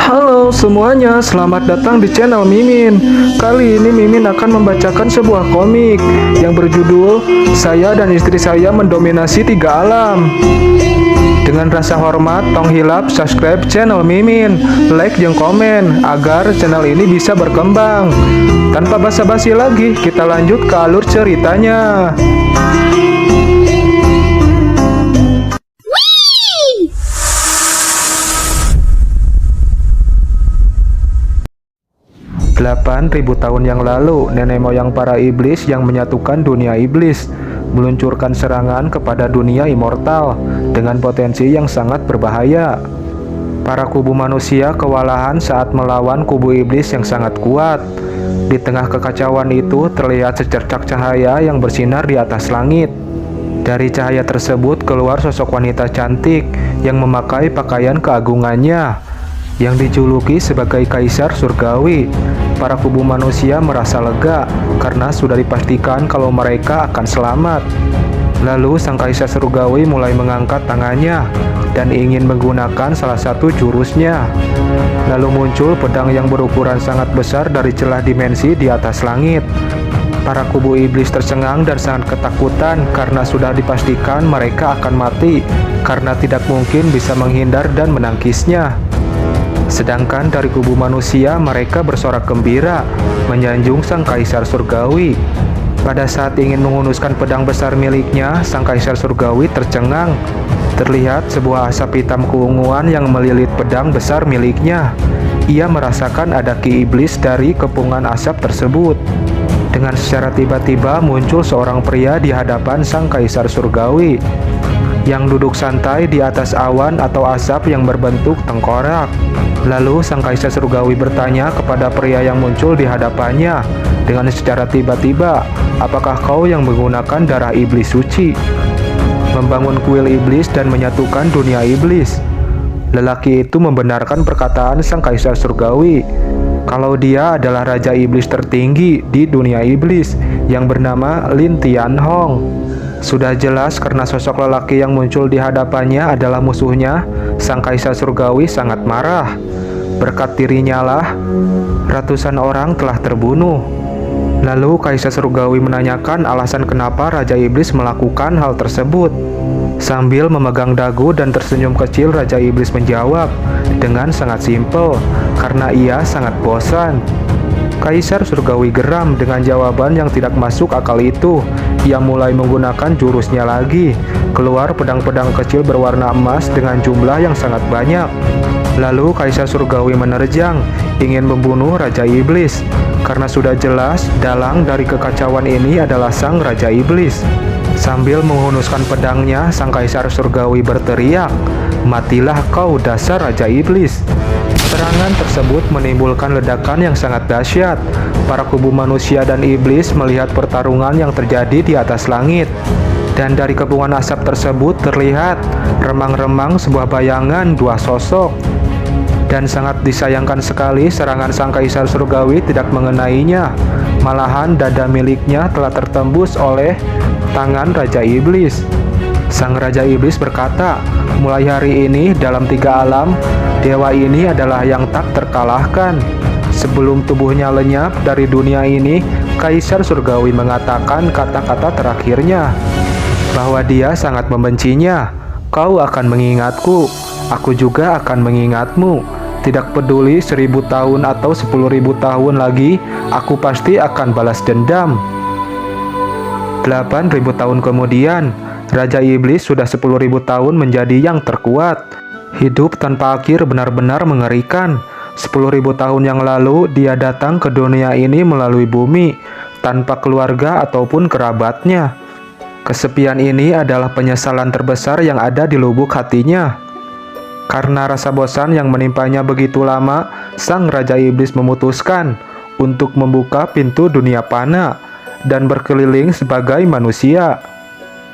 Halo semuanya, selamat datang di channel Mimin. Kali ini Mimin akan membacakan sebuah komik yang berjudul Saya dan Istri Saya Mendominasi Tiga Alam. Dengan rasa hormat, tong hilap subscribe channel Mimin, like dan komen agar channel ini bisa berkembang. Tanpa basa-basi lagi, kita lanjut ke alur ceritanya. 8.000 tahun yang lalu, nenek moyang para iblis yang menyatukan dunia iblis meluncurkan serangan kepada dunia immortal dengan potensi yang sangat berbahaya. Para kubu manusia kewalahan saat melawan kubu iblis yang sangat kuat. Di tengah kekacauan itu terlihat secercah cahaya yang bersinar di atas langit. Dari cahaya tersebut keluar sosok wanita cantik yang memakai pakaian keagungannya, yang dijuluki sebagai Kaisar Surgawi. Para kubu manusia merasa lega karena sudah dipastikan kalau mereka akan selamat. Lalu sang Kaisar Surgawi mulai mengangkat tangannya dan ingin menggunakan salah satu jurusnya. Lalu muncul pedang yang berukuran sangat besar dari celah dimensi di atas langit. Para kubu iblis tercengang dan sangat ketakutan karena sudah dipastikan mereka akan mati karena tidak mungkin bisa menghindar dan menangkisnya. Sedangkan dari kubu manusia mereka bersorak gembira menyanjung sang Kaisar Surgawi. Pada saat ingin menghunuskan pedang besar miliknya, sang Kaisar Surgawi tercengang. Terlihat sebuah asap hitam keunguan yang melilit pedang besar miliknya. Ia merasakan ada ki iblis dari kepungan asap tersebut. Dengan secara tiba-tiba muncul seorang pria di hadapan sang Kaisar Surgawi yang duduk santai di atas awan atau asap yang berbentuk tengkorak. Lalu sang Kaisar Surgawi bertanya kepada pria yang muncul di hadapannya dengan secara tiba-tiba, "Apakah kau yang menggunakan darah iblis suci, membangun kuil iblis dan menyatukan dunia iblis?" Lelaki itu membenarkan perkataan sang Kaisar Surgawi kalau dia adalah Raja Iblis tertinggi di dunia iblis yang bernama Lin Tianhong. Sudah jelas karena sosok lelaki yang muncul di hadapannya adalah musuhnya, sang Kaisar Surgawi sangat marah. Berkat dirinya lah, ratusan orang telah terbunuh. Lalu Kaisar Surgawi menanyakan alasan kenapa Raja Iblis melakukan hal tersebut. Sambil memegang dagu dan tersenyum kecil, Raja Iblis menjawab dengan sangat simpel, karena ia sangat bosan. Kaisar Surgawi geram dengan jawaban yang tidak masuk akal itu. Ia mulai menggunakan jurusnya lagi. Keluar pedang-pedang kecil berwarna emas dengan jumlah yang sangat banyak. Lalu Kaisar Surgawi menerjang, ingin membunuh Raja Iblis. Karena sudah jelas dalang dari kekacauan ini adalah sang Raja Iblis. Sambil menghunuskan pedangnya, sang Kaisar Surgawi berteriak, "Matilah kau dasar Raja Iblis!" Serangan tersebut menimbulkan ledakan yang sangat dahsyat. Para kubu manusia dan iblis melihat pertarungan yang terjadi di atas langit. Dan dari kepungan asap tersebut terlihat remang-remang sebuah bayangan dua sosok. Dan sangat disayangkan sekali serangan sang Kaisar Surgawi tidak mengenainya. Malahan dada miliknya telah tertembus oleh tangan Raja Iblis. Sang Raja Iblis berkata, "Mulai hari ini dalam tiga alam, dewa ini adalah yang tak terkalahkan." Sebelum tubuhnya lenyap dari dunia ini, Kaisar Surgawi mengatakan kata-kata terakhirnya, bahwa dia sangat membencinya. "Kau akan mengingatku, aku juga akan mengingatmu. Tidak peduli 1000 tahun atau 10.000 tahun lagi, aku pasti akan balas dendam." 8.000 tahun kemudian, Raja Iblis sudah 10.000 tahun menjadi yang terkuat. Hidup tanpa akhir benar-benar mengerikan. 10.000 tahun yang lalu, dia datang ke dunia ini melalui bumi, tanpa keluarga ataupun kerabatnya. Kesepian ini adalah penyesalan terbesar yang ada di lubuk hatinya. Karena rasa bosan yang menimpanya begitu lama, sang Raja Iblis memutuskan untuk membuka pintu dunia fana dan berkeliling sebagai manusia.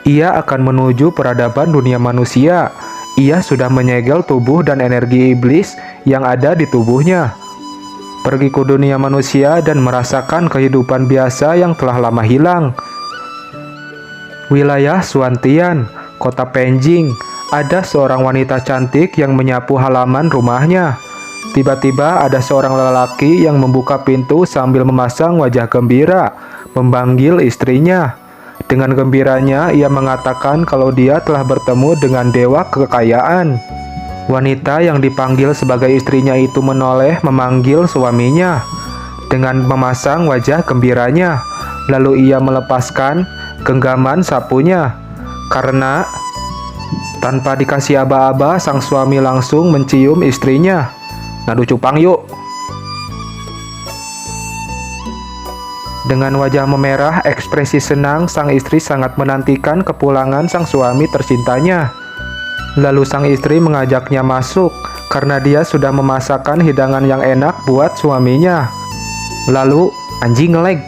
Ia akan menuju peradaban dunia manusia. Ia sudah menyegel tubuh dan energi iblis yang ada di tubuhnya. Pergi ke dunia manusia dan merasakan kehidupan biasa yang telah lama hilang. Wilayah Suantian, kota Penjing, ada seorang wanita cantik yang menyapu halaman rumahnya. Tiba-tiba ada seorang lelaki yang membuka pintu sambil memasang wajah gembira, memanggil istrinya. Dengan gembiranya, ia mengatakan kalau dia telah bertemu dengan dewa kekayaan. Wanita yang dipanggil sebagai istrinya itu menoleh memanggil suaminya dengan memasang wajah gembiranya. Lalu ia melepaskan genggaman sapunya. Karena tanpa dikasih aba-aba, sang suami langsung mencium istrinya. Ngadu cupang yuk. Dengan wajah memerah, ekspresi senang, sang istri sangat menantikan kepulangan sang suami tercintanya. Lalu sang istri mengajaknya masuk karena dia sudah memasakkan hidangan yang enak buat suaminya. Lalu, anjing ngeleg.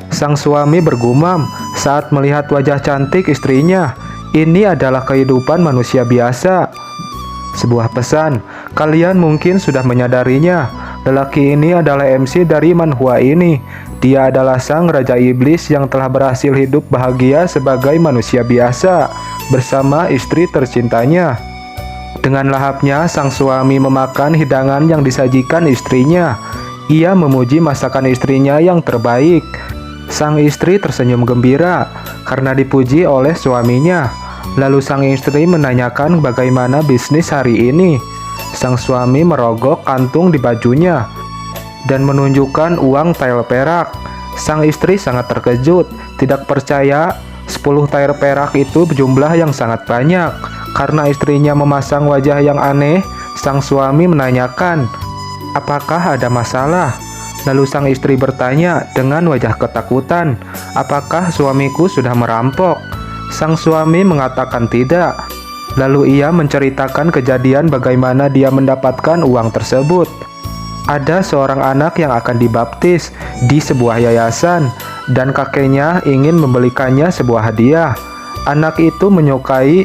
Sang suami bergumam saat melihat wajah cantik istrinya. Ini adalah kehidupan manusia biasa. Sebuah pesan, kalian mungkin sudah menyadarinya. Lelaki ini adalah MC dari manhwa ini. Dia adalah sang raja iblis yang telah berhasil hidup bahagia sebagai manusia biasa bersama istri tercintanya. Dengan lahapnya, sang suami memakan hidangan yang disajikan istrinya. Ia memuji masakan istrinya yang terbaik. Sang istri tersenyum gembira karena dipuji oleh suaminya. Lalu sang istri menanyakan bagaimana bisnis hari ini. Sang suami merogok kantung di bajunya dan menunjukkan uang tael perak. Sang istri sangat terkejut, tidak percaya 10 tael perak itu jumlah yang sangat banyak. Karena istrinya memasang wajah yang aneh, sang suami menanyakan, apakah ada masalah? Lalu sang istri bertanya dengan wajah ketakutan, apakah suamiku sudah merampok? Sang suami mengatakan tidak. Lalu ia menceritakan kejadian bagaimana dia mendapatkan uang tersebut. Ada seorang anak yang akan dibaptis di sebuah yayasan dan kakeknya ingin membelikannya sebuah hadiah. Anak itu menyukai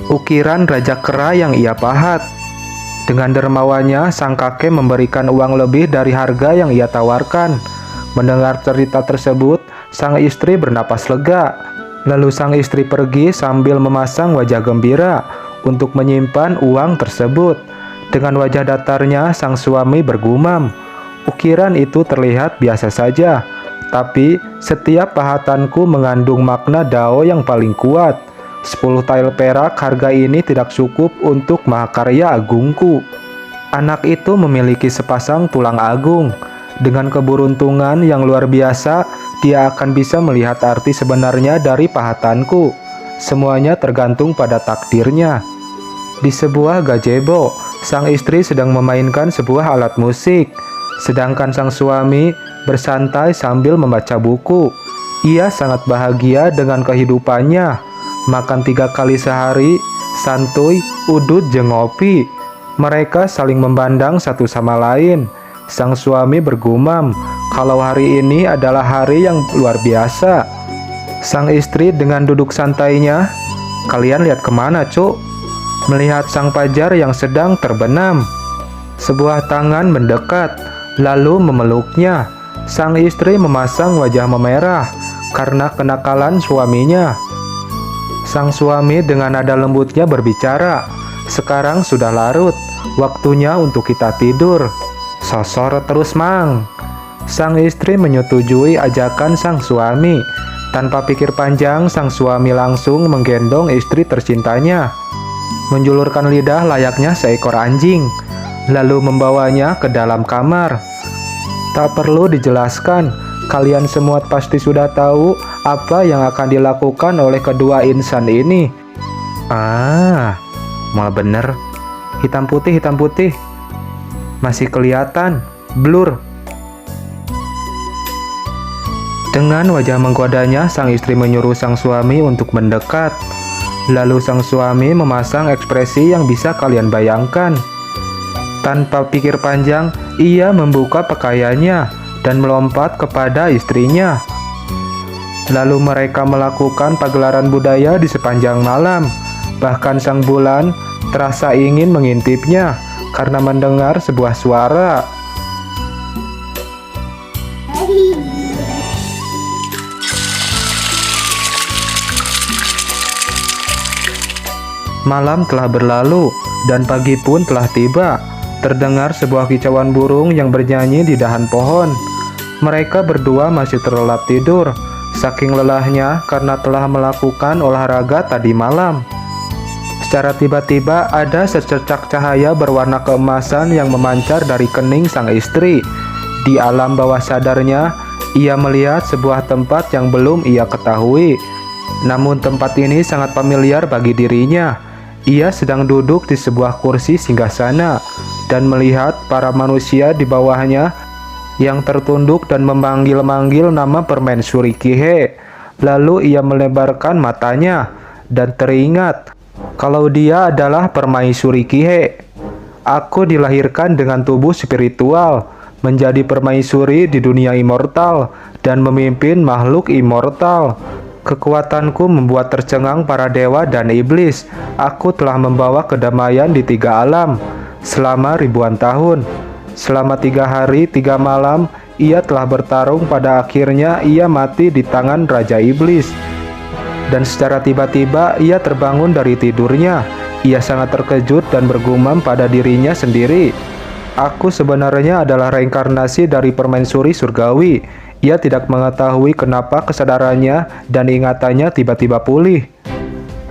ukiran Raja Kera yang ia pahat. Dengan dermawannya, sang kakek memberikan uang lebih dari harga yang ia tawarkan. Mendengar cerita tersebut, sang istri bernapas lega. Lalu sang istri pergi sambil memasang wajah gembira untuk menyimpan uang tersebut. Dengan wajah datarnya, sang suami bergumam, ukiran itu terlihat biasa saja, tapi setiap pahatanku mengandung makna Dao yang paling kuat. 10 tael perak harga ini tidak cukup untuk mahakarya agungku. Anak itu memiliki sepasang tulang agung. Dengan keberuntungan yang luar biasa, dia akan bisa melihat arti sebenarnya dari pahatanku. Semuanya tergantung pada takdirnya. Di sebuah gazebo, sang istri sedang memainkan sebuah alat musik, sedangkan sang suami bersantai sambil membaca buku. Ia sangat bahagia dengan kehidupannya. Makan 3 kali sehari, santuy, udut, jeung ngopi. Mereka saling memandang satu sama lain. Sang suami bergumam kalau hari ini adalah hari yang luar biasa. Sang istri dengan duduk santainya, kalian lihat kemana cuk? Melihat sang pajar yang sedang terbenam. Sebuah tangan mendekat, lalu memeluknya. Sang istri memasang wajah memerah karena kenakalan suaminya. Sang suami dengan nada lembutnya berbicara, sekarang sudah larut, waktunya untuk kita tidur. Sosor terus mang. Sang istri menyetujui ajakan sang suami. Tanpa pikir panjang, sang suami langsung menggendong istri tercintanya, menjulurkan lidah layaknya seekor anjing, lalu membawanya ke dalam kamar. Tak perlu dijelaskan, kalian semua pasti sudah tahu apa yang akan dilakukan oleh kedua insan ini. Mal bener. Hitam putih. Masih kelihatan, blur. Dengan wajah menggodanya, sang istri menyuruh sang suami untuk mendekat. Lalu sang suami memasang ekspresi yang bisa kalian bayangkan. Tanpa pikir panjang, ia membuka pakaiannya dan melompat kepada istrinya. Lalu mereka melakukan pagelaran budaya di sepanjang malam. Bahkan sang bulan terasa ingin mengintipnya karena mendengar sebuah suara. Malam telah berlalu dan pagi pun telah tiba. Terdengar sebuah kicauan burung yang bernyanyi di dahan pohon. Mereka berdua masih terlelap tidur, saking lelahnya karena telah melakukan olahraga tadi malam. Secara tiba-tiba ada secercak cahaya berwarna keemasan yang memancar dari kening sang istri. Di alam bawah sadarnya, ia melihat sebuah tempat yang belum ia ketahui. Namun tempat ini sangat familiar bagi dirinya. Ia sedang duduk di sebuah kursi singgasana dan melihat para manusia di bawahnya yang tertunduk dan memanggil-manggil nama permaisuri Kihe. Lalu ia melebarkan matanya dan teringat kalau dia adalah permaisuri Kihe. Aku dilahirkan dengan tubuh spiritual, menjadi permaisuri di dunia immortal dan memimpin makhluk immortal. Kekuatanku membuat tercengang para dewa dan iblis. Aku telah membawa kedamaian di 3 alam selama ribuan tahun. Selama 3 hari 3 malam, ia telah bertarung. Pada akhirnya ia mati di tangan Raja Iblis. Dan secara tiba-tiba ia terbangun dari tidurnya. Ia sangat terkejut dan bergumam pada dirinya sendiri. Aku sebenarnya adalah reinkarnasi dari permaisuri surgawi. Ia tidak mengetahui kenapa kesadarannya dan ingatannya tiba-tiba pulih.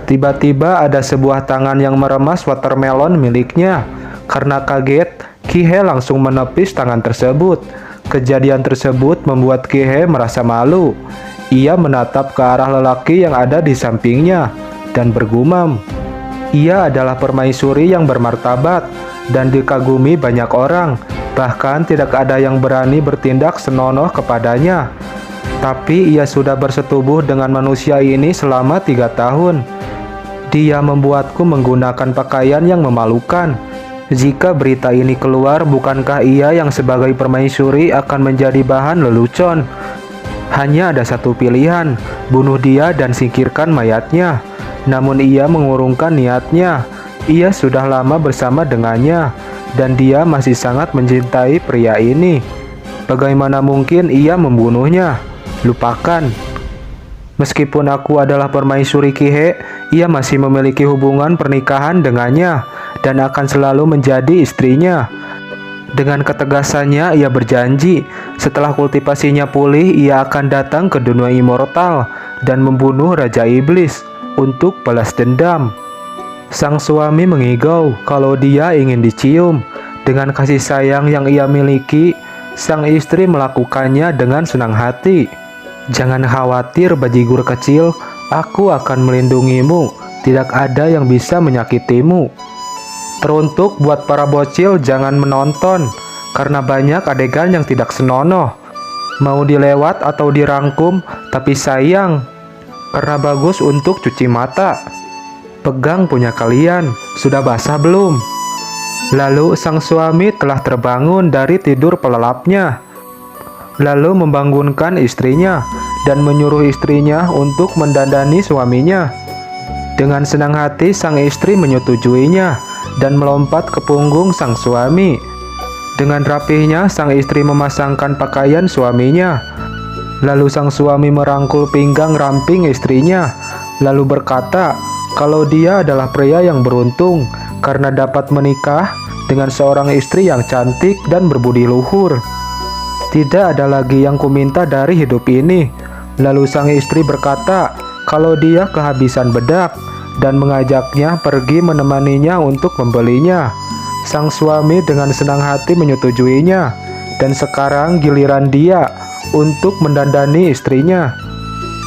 Tiba-tiba ada sebuah tangan yang meremas watermelon miliknya. Karena kaget, Kihe langsung menepis tangan tersebut. Kejadian tersebut membuat Kihe merasa malu. Ia menatap ke arah lelaki yang ada di sampingnya dan bergumam. Ia adalah permaisuri yang bermartabat dan dikagumi banyak orang. Bahkan tidak ada yang berani bertindak senonoh kepadanya. Tapi ia sudah bersetubuh dengan manusia ini selama 3 tahun. Dia membuatku menggunakan pakaian yang memalukan. Jika berita ini keluar, bukankah ia yang sebagai permaisuri akan menjadi bahan lelucon? Hanya ada satu pilihan, bunuh dia dan singkirkan mayatnya. Namun ia mengurungkan niatnya. Ia sudah lama bersama dengannya, dan dia masih sangat mencintai pria ini. Bagaimana mungkin ia membunuhnya? Lupakan. Meskipun aku adalah permaisuri Kihe, ia masih memiliki hubungan pernikahan dengannya dan akan selalu menjadi istrinya. Dengan ketegasannya ia berjanji, setelah kultivasinya pulih, ia akan datang ke dunia immortal dan membunuh Raja Iblis untuk balas dendam. Sang suami mengigau kalau dia ingin dicium. Dengan kasih sayang yang ia miliki, sang istri melakukannya dengan senang hati. Jangan khawatir bajigur kecil, aku akan melindungimu. Tidak ada yang bisa menyakitimu. Teruntuk buat para bocil, jangan menonton, karena banyak adegan yang tidak senonoh. Mau dilewat atau dirangkum, tapi sayang, karena bagus untuk cuci mata. Pegang punya kalian, sudah basah belum? Lalu sang suami telah terbangun dari tidur pelelapnya. Lalu membangunkan istrinya dan menyuruh istrinya untuk mendandani suaminya. Dengan senang hati sang istri menyetujuinya dan melompat ke punggung sang suami. Dengan rapihnya sang istri memasangkan pakaian suaminya. Lalu sang suami merangkul pinggang ramping istrinya, lalu berkata kalau dia adalah pria yang beruntung karena dapat menikah dengan seorang istri yang cantik dan berbudi luhur. Tidak ada lagi yang kuminta dari hidup ini. Lalu sang istri berkata kalau dia kehabisan bedak dan mengajaknya pergi menemaninya untuk membelinya. Sang suami dengan senang hati menyetujuinya, dan sekarang giliran dia untuk mendandani istrinya.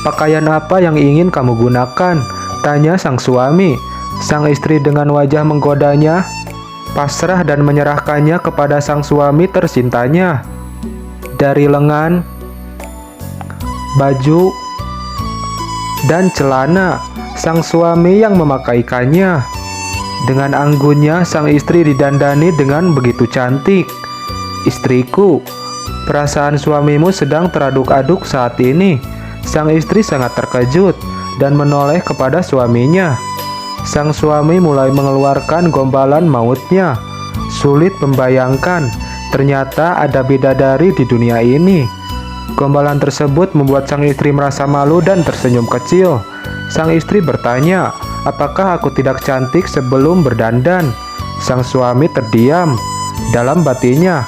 Pakaian apa yang ingin kamu gunakan? Tanya sang suami. Sang istri dengan wajah menggodanya pasrah dan menyerahkannya kepada sang suami tercintanya. Dari lengan, baju, dan celana, sang suami yang memakaikannya. Dengan anggunnya sang istri didandani dengan begitu cantik. Istriku, perasaan suamimu sedang teraduk-aduk saat ini. Sang istri sangat terkejut dan menoleh kepada suaminya. Sang suami mulai mengeluarkan gombalan mautnya. Sulit membayangkan, ternyata ada bidadari di dunia ini. Gombalan tersebut membuat sang istri merasa malu dan tersenyum kecil. Sang istri bertanya, apakah aku tidak cantik sebelum berdandan? Sang suami terdiam. Dalam batinnya,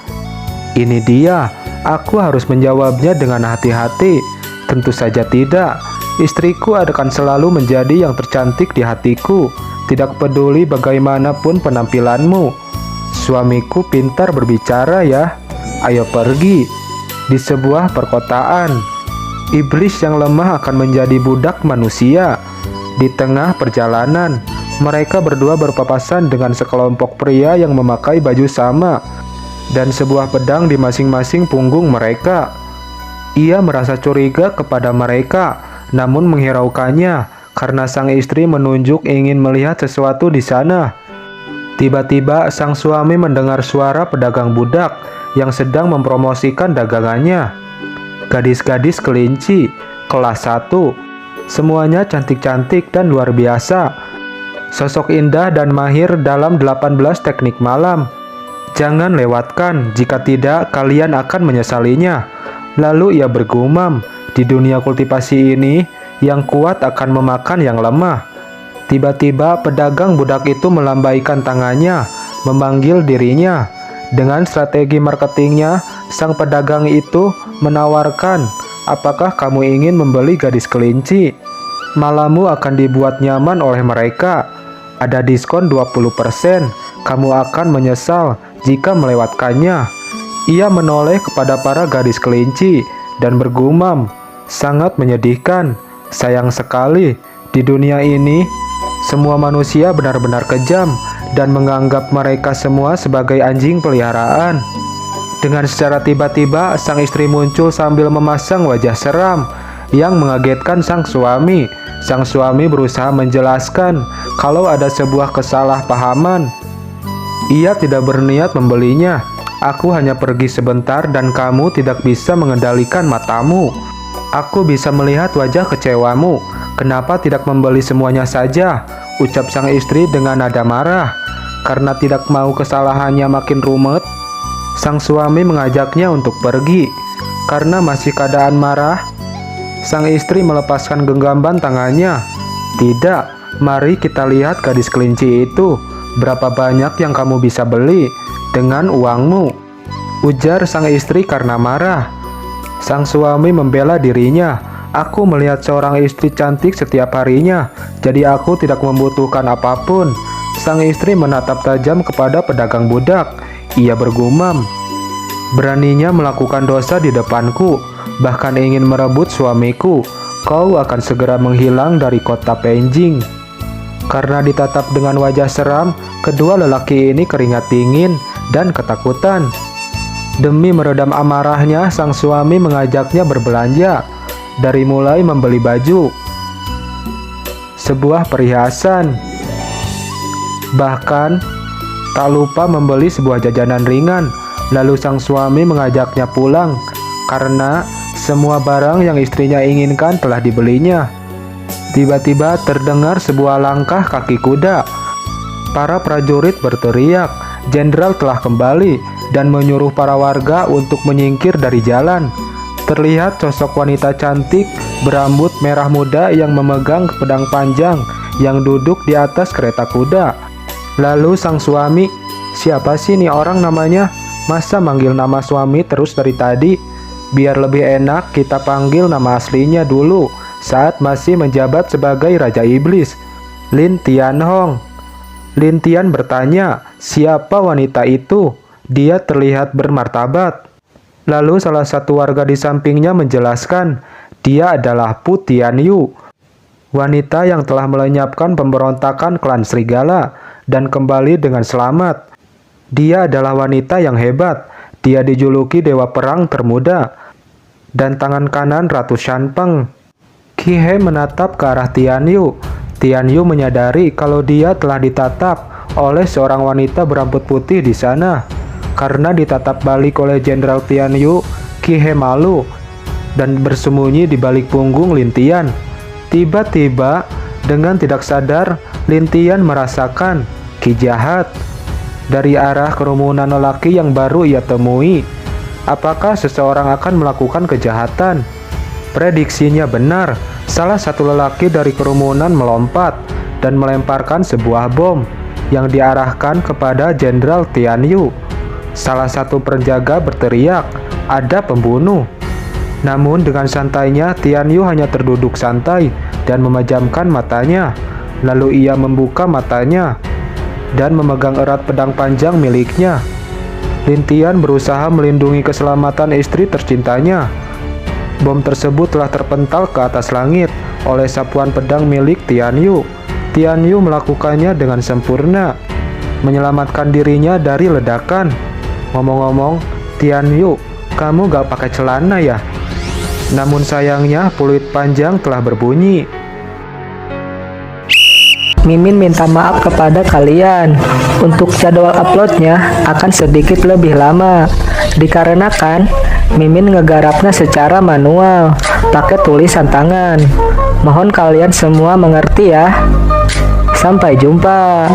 ini dia, aku harus menjawabnya dengan hati-hati. Tentu saja tidak. Istriku akan selalu menjadi yang tercantik di hatiku, tidak peduli bagaimanapun penampilanmu. Suamiku pintar berbicara ya. Ayo pergi. Di sebuah perkotaan, iblis yang lemah akan menjadi budak manusia. Di tengah perjalanan, mereka berdua berpapasan dengan sekelompok pria yang memakai baju sama dan sebuah pedang di masing-masing punggung mereka. Ia merasa curiga kepada mereka, namun menghiraukannya karena sang istri menunjuk ingin melihat sesuatu di sana. Tiba-tiba sang suami mendengar suara pedagang budak yang sedang mempromosikan dagangannya. Gadis-gadis kelinci, kelas 1, semuanya cantik-cantik dan luar biasa. Sosok indah dan mahir dalam 18 teknik malam. Jangan lewatkan, jika tidak kalian akan menyesalinya. Lalu ia bergumam, di dunia kultivasi ini, yang kuat akan memakan yang lemah. Tiba-tiba pedagang budak itu melambaikan tangannya, memanggil dirinya. Dengan strategi marketingnya, sang pedagang itu menawarkan, apakah kamu ingin membeli gadis kelinci? Malammu akan dibuat nyaman oleh mereka. Ada diskon 20%, kamu akan menyesal jika melewatkannya. Ia menoleh kepada para gadis kelinci dan bergumam, sangat menyedihkan. Sayang sekali, di dunia ini, semua manusia benar-benar kejam dan menganggap mereka semua sebagai anjing peliharaan. Dengan secara tiba-tiba, sang istri muncul sambil memasang wajah seram yang mengagetkan sang suami. Sang suami berusaha menjelaskan kalau ada sebuah kesalahpahaman. Ia tidak berniat membelinya. Aku hanya pergi sebentar dan kamu tidak bisa mengendalikan matamu. Aku bisa melihat wajah kecewamu. Kenapa tidak membeli semuanya saja? Ucap sang istri dengan nada marah. Karena tidak mau kesalahannya makin rumit, sang suami mengajaknya untuk pergi. Karena masih keadaan marah, sang istri melepaskan genggaman tangannya. Tidak, mari kita lihat gadis kelinci itu. Berapa banyak yang kamu bisa beli dengan uangmu? Ujar sang istri karena marah. Sang suami membela dirinya. Aku melihat seorang istri cantik setiap harinya, jadi aku tidak membutuhkan apapun. Sang istri menatap tajam kepada pedagang budak. Ia bergumam, beraninya melakukan dosa di depanku, bahkan ingin merebut suamiku. Kau akan segera menghilang dari kota Penjing. Karena ditatap dengan wajah seram, kedua lelaki ini keringat dingin dan ketakutan. Demi meredam amarahnya, sang suami mengajaknya berbelanja. Dari mulai membeli baju, sebuah perhiasan, bahkan tak lupa membeli sebuah jajanan ringan. Lalu sang suami mengajaknya pulang karena semua barang yang istrinya inginkan telah dibelinya. Tiba-tiba terdengar sebuah langkah kaki kuda. Para prajurit berteriak, jenderal telah kembali, dan menyuruh para warga untuk menyingkir dari jalan. Terlihat sosok wanita cantik berambut merah muda yang memegang pedang panjang yang duduk di atas kereta kuda. Lalu sang suami, siapa sih nih orang namanya? Masa manggil nama suami terus dari tadi? Biar lebih enak kita panggil nama aslinya dulu saat masih menjabat sebagai Raja Iblis, Lin Tianhong. Lin Tian bertanya, siapa wanita itu? Dia terlihat bermartabat. Lalu salah satu warga di sampingnya menjelaskan, dia adalah Pu Tianyu, wanita yang telah melenyapkan pemberontakan klan Serigala dan kembali dengan selamat. Dia adalah wanita yang hebat. Dia dijuluki Dewa Perang termuda dan tangan kanan Ratu Shanpeng. Qi He menatap ke arah Tianyu. Tianyu menyadari kalau dia telah ditatap oleh seorang wanita berambut putih di sana. Karena ditatap balik oleh Jenderal Tianyu, Qi He malu dan bersembunyi di balik punggung Lin Tian. Tiba-tiba, dengan tidak sadar, Lin Tian merasakan Qi jahat dari arah kerumunan lelaki yang baru ia temui. Apakah seseorang akan melakukan kejahatan? Prediksinya benar. Salah satu lelaki dari kerumunan melompat dan melemparkan sebuah bom yang diarahkan kepada Jenderal Tianyu. Salah satu penjaga berteriak, "Ada pembunuh!" Namun dengan santainya, Tian Yu hanya terduduk santai dan memejamkan matanya. Lalu ia membuka matanya dan memegang erat pedang panjang miliknya. Lin Tian berusaha melindungi keselamatan istri tercintanya. Bom tersebut telah terpental ke atas langit oleh sapuan pedang milik Tian Yu. Tian Yu melakukannya dengan sempurna, menyelamatkan dirinya dari ledakan. Ngomong-ngomong, Tian Yu, kamu gak pakai celana ya? Namun sayangnya peluit panjang telah berbunyi. Mimin minta maaf kepada kalian. Untuk jadwal uploadnya akan sedikit lebih lama, dikarenakan Mimin ngegarapnya secara manual, pakai tulisan tangan. Mohon kalian semua mengerti ya. Sampai jumpa.